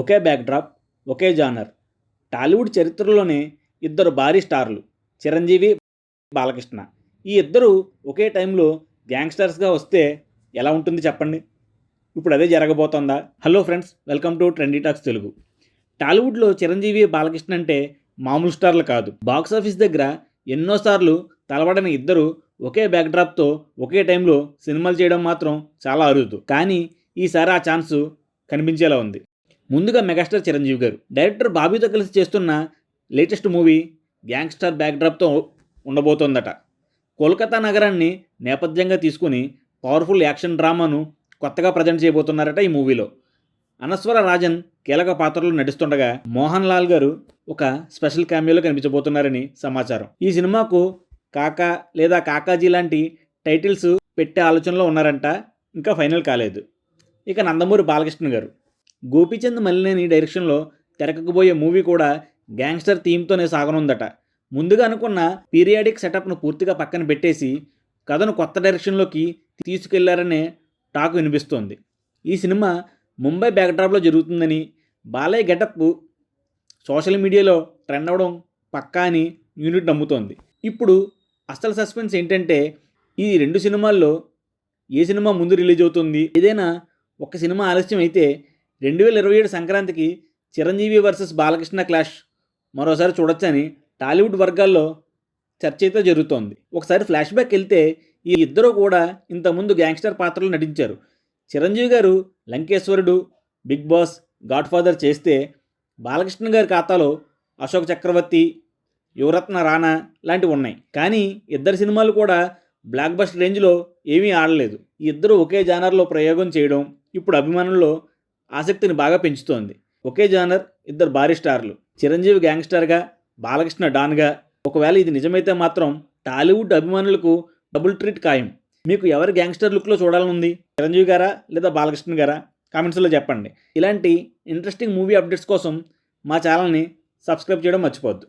ఒకే backdrop, ఒకే genre. Tollywood చరిత్రలోనే ఇద్దరు భారీ స్టార్లు చిరంజీవి, బాలకృష్ణ. ఈ ఇద్దరు ఒకే టైంలో గ్యాంగ్స్టర్స్గా వస్తే ఎలా ఉంటుంది చెప్పండి? ఇప్పుడు అదే జరగబోతోందా? Hello friends, welcome to Trendy Talks Telugu. టాలీవుడ్లో చిరంజీవి, బాలకృష్ణ అంటే మామూలు స్టార్లు కాదు. బాక్సాఫీస్ దగ్గర ఎన్నోసార్లు తలబడని ఇద్దరు ఒకే బ్యాక్డ్రాప్తో ఒకే టైంలో సినిమాలు చేయడం మాత్రం చాలా అరుదు. కానీ ఈసారి ఆ ఛాన్సు కనిపించేలా ఉంది. ముందుగా మెగాస్టార్ చిరంజీవి గారు డైరెక్టర్ బాబీతో కలిసి చేస్తున్న లేటెస్ట్ మూవీ గ్యాంగ్స్టర్ బ్యాక్డ్రాప్తో ఉండబోతోందట. కోల్కతా నగరాన్ని నేపథ్యంగా తీసుకుని పవర్ఫుల్ యాక్షన్ డ్రామాను కొత్తగా ప్రజెంట్ చేయబోతున్నారట. ఈ మూవీలో అనస్వర రాజన్ కీలక పాత్రలో నటిస్తుండగా మోహన్ లాల్ గారు ఒక స్పెషల్ క్యామియోలో కనిపించబోతున్నారని సమాచారం. ఈ సినిమాకు కాకా లేదా కాకాజీ లాంటి టైటిల్స్ పెట్టే ఆలోచనలో ఉన్నారంట. ఇంకా ఫైనల్ కాలేదు. ఇక నందమూరి బాలకృష్ణ గారు గోపీచంద్ మలినేని డైరెక్షన్లో తెరకెక్కబోయే మూవీ కూడా గ్యాంగ్స్టర్ థీమ్తోనే సాగనుందట. ముందుగా అనుకున్న పీరియాడిక్ సెటప్ను పూర్తిగా పక్కన పెట్టేసి కథను కొత్త డైరెక్షన్లోకి తీసుకెళ్లారనే టాక్ వినిపిస్తోంది. ఈ సినిమా ముంబై బ్యాక్డ్రాప్లో జరుగుతుందని, బాలయ్య గెటప్ సోషల్ మీడియాలో ట్రెండ్ అవ్వడం పక్కా అని యూనిట్ నమ్ముతోంది. ఇప్పుడు అసలు సస్పెన్స్ ఏంటంటే, ఈ రెండు సినిమాల్లో ఏ సినిమా ముందు రిలీజ్ అవుతుంది? ఏదైనా ఒక సినిమా ఆలస్యం అయితే 2027 సంక్రాంతికి చిరంజీవి వర్సెస్ బాలకృష్ణ క్లాష్ మరోసారి చూడొచ్చని టాలీవుడ్ వర్గాల్లో చర్చ అయితే జరుగుతోంది. ఒకసారి ఫ్లాష్ బ్యాక్ వెళ్తే ఈ ఇద్దరు కూడా ఇంతకుముందు గ్యాంగ్స్టర్ పాత్రలు నటించారు. చిరంజీవి గారు Lankeshwarudu, big boss, God father చేస్తే బాలకృష్ణ గారి ఖాతాలో అశోక్ చక్రవర్తి, యువరత్న రానా లాంటివి ఉన్నాయి. కానీ ఇద్దరు సినిమాలు కూడా బ్లాక్ బస్టర్ రేంజ్లో ఏమీ ఆడలేదు. ఈ ఇద్దరు ఒకే జానర్లో ప్రయోగం చేయడం ఇప్పుడు అభిమానుల్లో ఆసక్తిని బాగా పెంచుతోంది. ఒకే జానర్, ఇద్దరు భారీ స్టార్లు. చిరంజీవి గ్యాంగ్స్టర్గా, బాలకృష్ణ డాన్గా. ఒకవేళ ఇది నిజమైతే మాత్రం టాలీవుడ్ అభిమానులకు డబుల్ ట్రీట్ ఖాయం. మీకు ఎవరి గ్యాంగ్స్టర్ లుక్లో చూడాలనుంది? చిరంజీవి గారా లేదా బాలకృష్ణ గారా? కామెంట్స్లో చెప్పండి. ఇలాంటి ఇంట్రెస్టింగ్ మూవీ అప్డేట్స్ కోసం మా ఛానల్ని సబ్స్క్రైబ్ చేయడం మర్చిపోవద్దు.